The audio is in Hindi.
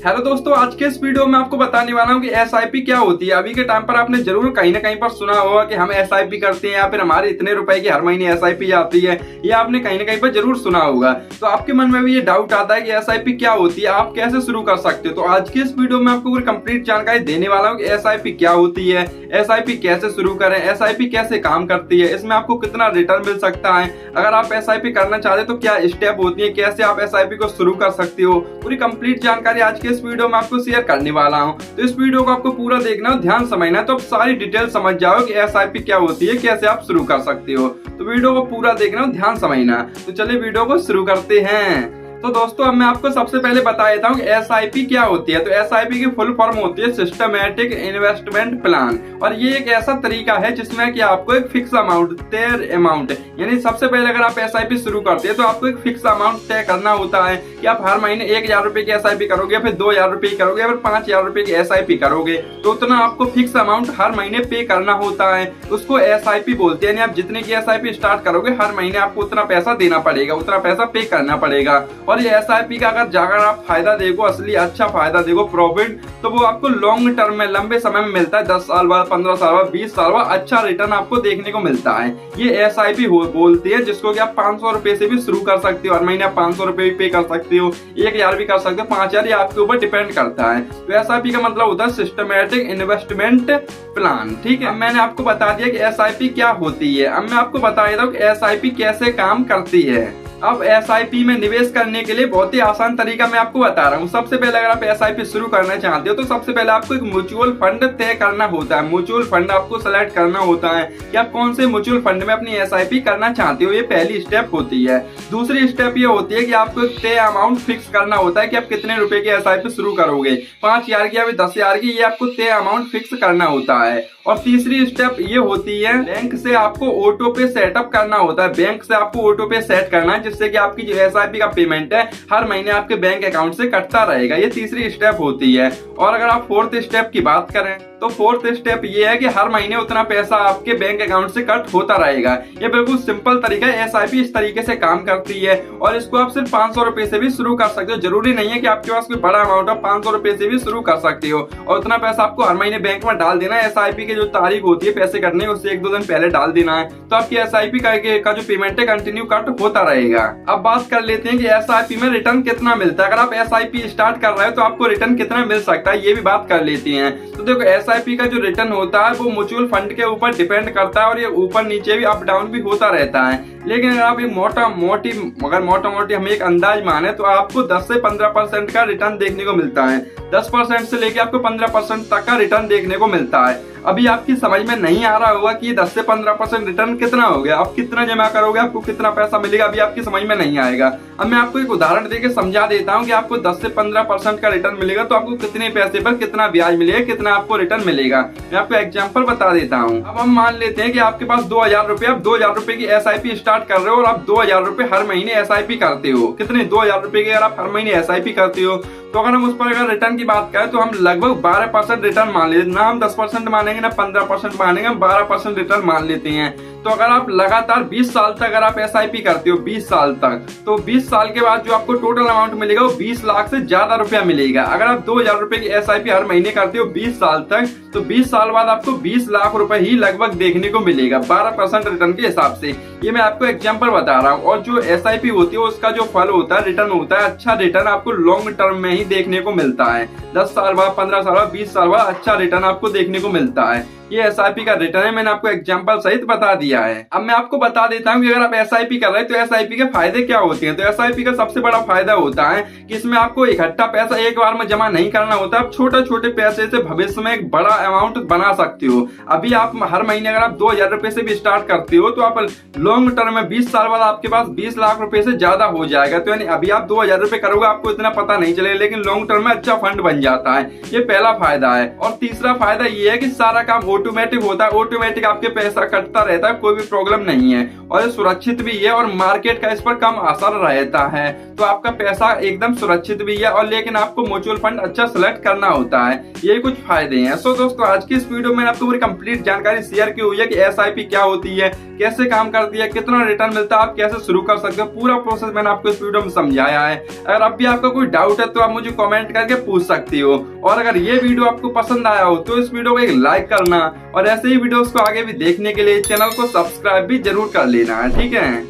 हेलो दोस्तों, आज के इस वीडियो में आपको बताने वाला हूँ कि एसआईपी क्या होती है। अभी के टाइम पर आपने जरूर कहीं ना कहीं पर सुना होगा कि हम एसआईपी करते हैं या फिर हमारे इतने रुपए की हर महीने एसआईपी आती है। ये आपने कहीं ना कहीं पर जरूर सुना होगा। तो आपके मन में भी ये डाउट आता है कि एसआईपी क्या होती है, आप कैसे शुरू कर सकते हो। तो आज के इस वीडियो में आपको पूरी कंप्लीट जानकारी देने वाला हूँ कि एसआईपी क्या होती है, एसआईपी कैसे शुरू करें, एसआईपी कैसे काम करती है, इसमें आपको कितना रिटर्न मिल सकता है, अगर आप एसआईपी करना चाहते तो क्या स्टेप होती है, कैसे आप एसआईपी को शुरू कर सकते हो। पूरी कंप्लीट जानकारी आज के इस वीडियो में आपको शेयर करने वाला हूं। तो इस वीडियो को आपको पूरा देखना है, ध्यान समझना है, तो आप सारी डिटेल समझ जाओ कि एसआईपी क्या होती है, कैसे आप शुरू कर सकते हो। तो वीडियो को पूरा देखना, ध्यान समझना। तो चलिए वीडियो को शुरू करते हैं। तो दोस्तों, अब मैं आपको सबसे पहले बता देता हूँ कि एसआईपी क्या होती है। तो एसआईपी की फुल फॉर्म होती है सिस्टमैटिक इन्वेस्टमेंट प्लान, और ये एक ऐसा तरीका है जिसमें कि आपको एक फिक्स अमाउंट, तय अमाउंट, यानी सबसे पहले अगर आप एसआईपी शुरू करते हैं तो आपको एक फिक्स अमाउंट तय करना होता है कि आप हर महीने 1000 रुपए की एसआईपी करोगे, फिर 2000 रुपए की करोगे, फिर 5000 रुपए की एसआईपी करोगे, तो उतना आपको फिक्स अमाउंट हर महीने पे करना होता है। उसको एसआईपी बोलते हैं। यानी आप जितने की एसआईपी स्टार्ट करोगे हर महीने आपको उतना पैसा देना पड़ेगा, उतना पैसा पे करना पड़ेगा। और ये एसआईपी का अगर आप फायदा देखो, असली अच्छा फायदा देखो, प्रॉफिट, तो वो आपको लॉन्ग टर्म में, लंबे समय में मिलता है। 10 साल बाद, 15 साल बाद, 20 साल बाद अच्छा रिटर्न आपको देखने को मिलता है। ये एसआईपी बोलते हैं, जिसको कि आप 500 रुपए से भी शुरू कर सकते हो। हर महीने आप 500 रुपए भी पे कर सकते हो, 1000 भी कर सकते हो, 5000, ये आपके ऊपर डिपेंड करता है। तो एसआईपी का मतलब होता है सिस्टमैटिक इन्वेस्टमेंट प्लान। ठीक है, मैंने आपको बता दिया कि एसआईपी क्या होती है। अब मैं आपको बता देता हूँ कि एसआईपी कैसे काम करती है। अब एसआईपी में निवेश करने के लिए बहुत ही आसान तरीका मैं आपको बता रहा हूँ। सबसे पहले अगर आप एसआईपी शुरू करना चाहते हो तो सबसे पहले आपको एक म्यूचुअल फंड तय करना होता है। म्यूचुअल फंड आपको सेलेक्ट करना होता है कि आप कौन से म्यूचुअल फंड में अपनी एसआईपी करना चाहते हो। ये पहली स्टेप होती है। दूसरी स्टेप ये होती है कि आपको एक तय अमाउंट फिक्स करना होता है कि आप कितने रुपए की एसआईपी शुरू करोगे, 5000 की या 10,000 की, ये आपको तय अमाउंट फिक्स करना होता है। और तीसरी स्टेप ये होती है बैंक से आपको ऑटो पे सेटअप करना होता है। बैंक से आपको ऑटो पे सेट करना है जिससे कि आपकी जो एसआईपी का पेमेंट है हर महीने आपके बैंक अकाउंट से कटता रहेगा। ये तीसरी स्टेप होती है। और अगर आप फोर्थ स्टेप की बात करें तो फोर्थ स्टेप ये है कि हर महीने उतना पैसा आपके बैंक अकाउंट से कट होता रहेगा। ये बिल्कुल सिंपल तरीका है। एसआईपी इस तरीके से काम करती है और इसको आप सिर्फ 500 रुपए से भी शुरू कर सकते हो। जरूरी नहीं है कि आपके पास कोई बड़ा अमाउंट हो, 500 रुपए से भी शुरू कर सकते हो। और उतना पैसा आपको हर महीने बैंक में डाल देना है। एसआईपी की जो तारीख होती है पैसे कटने, उससे 1-2 दिन पहले डाल देना है, तो आपकी एसआईपी का जो पेमेंट है कंटिन्यू कट होता रहेगा। अब बात कर लेते हैं कि एसआईपी में रिटर्न कितना मिलता है। अगर आप एसआईपी स्टार्ट कर रहे हो तो आपको रिटर्न कितना मिल सकता है, ये भी बात कर लेते हैं। तो देखो, एसआईपी का जो रिटर्न होता है वो म्यूचुअल फंड के ऊपर डिपेंड करता है और ये ऊपर नीचे भी, अप डाउन भी होता रहता है। लेकिन अगर आप एक मोटा मोटी हम एक अंदाज माने तो आपको 10 से 15% का रिटर्न देखने को मिलता है। 10% से लेके आपको 15% तक का रिटर्न देखने को मिलता है। अभी आपकी समझ में नहीं आ रहा होगा कि 10 से 15% रिटर्न कितना हो गया, आप कितना जमा करोगे, आपको कितना पैसा मिलेगा, अभी आपकी समझ में नहीं आएगा। अब मैं आपको एक उदाहरण देके समझा देता हूँ कि आपको 10 से 15% का रिटर्न मिलेगा तो आपको कितने पैसे पर कितना ब्याज मिलेगा, कितना आपको रिटर्न मिलेगा। मैं आपको एग्जाम्पल बता देता हूँ। अब हम मान लेते हैं कि आपके पास 2000 रुपए, आप 2000 रुपए की एसआईपी स्टार्ट कर रहे हो और आप 2000 रुपए हर महीने एसआईपी करते हो। कितने? 2000 रुपए की अगर आप हर महीने एसआईपी करते हो तो अगर हम उस पर अगर रिटर्न की बात करें तो हम लगभग 12% रिटर्न मान लेते हैं। ना हम 10% मानेंगे ना 15% मानेंगे, हम 12% रिटर्न मान लेते हैं। तो अगर आप लगातार 20 साल तक अगर आप एसआईपी करते हो, 20 साल तक, तो 20 साल के बाद जो आपको टोटल अमाउंट मिलेगा वो 20 लाख से ज्यादा रुपया मिलेगा। अगर आप 2000 रुपए की एसआईपी हर महीने करते हो 20 साल तक, तो 20 साल बाद आपको 20 लाख रुपए ही लगभग देखने को मिलेगा 12% रिटर्न के हिसाब से। ये मैं आपको एग्जांपल बता रहा हूँ। और जो एसआईपी होती है उसका जो फल होता है, रिटर्न होता है, अच्छा रिटर्न आपको लॉन्ग टर्म में ही देखने को मिलता है। 10 साल बाद, 15 साल बाद, 20 साल बाद अच्छा रिटर्न आपको देखने को मिलता है। ये एसआईपी का रिटर्न है, मैंने आपको एग्जांपल सहित बता दिया है। अब मैं आपको बता देता हूँ कि अगर आप एसआईपी कर रहे हैं तो एसआईपी के फायदे क्या होते हैं। तो एसआईपी का सबसे बड़ा फायदा होता है कि इसमें आपको इकट्ठा पैसा एक बार में जमा नहीं करना होता। आप छोटे छोटे पैसे से भविष्य में एक बड़ा अमाउंट बना सकते हो। अभी आप हर महीने अगर आप 2000 रुपए से भी स्टार्ट करते हो तो आप लॉन्ग टर्म में 20 साल बाद आपके पास 20 लाख रुपए से ज्यादा हो जाएगा। तो यानी अभी आप 2000 रुपए करोगे, आपको इतना पता नहीं चलेगा, लेकिन लॉन्ग टर्म में अच्छा फंड बन जाता है। ये पहला फायदा है। और तीसरा फायदा ये है कि सारा काम ऑटोमेटिक होता है, ऑटोमेटिक आपके पैसा कटता रहता है, कोई भी प्रॉब्लम नहीं है और ये सुरक्षित भी है और मार्केट का इस पर कम असर रहता है। तो आपका पैसा एकदम सुरक्षित भी है और लेकिन आपको म्यूचुअल फंड अच्छा सिलेक्ट करना होता है, ये कुछ फायदे हैं। सो दोस्तों आज की इस वीडियो में आपको पूरी कंप्लीट जानकारी शेयर की हुई है कि SIP क्या होती है, कैसे काम करती है, कितना रिटर्न मिलता है, आप कैसे शुरू कर सकते हो, पूरा प्रोसेस मैंने आपको इस वीडियो में समझाया है। अगर अब भी आपका कोई डाउट है तो आप मुझे कमेंट करके पूछ सकती हो और अगर ये वीडियो आपको पसंद आया हो तो इस वीडियो को एक लाइक करना और ऐसे ही वीडियोस को आगे भी देखने के लिए चैनल को सब्सक्राइब भी जरूर कर लेना है, ठीक है।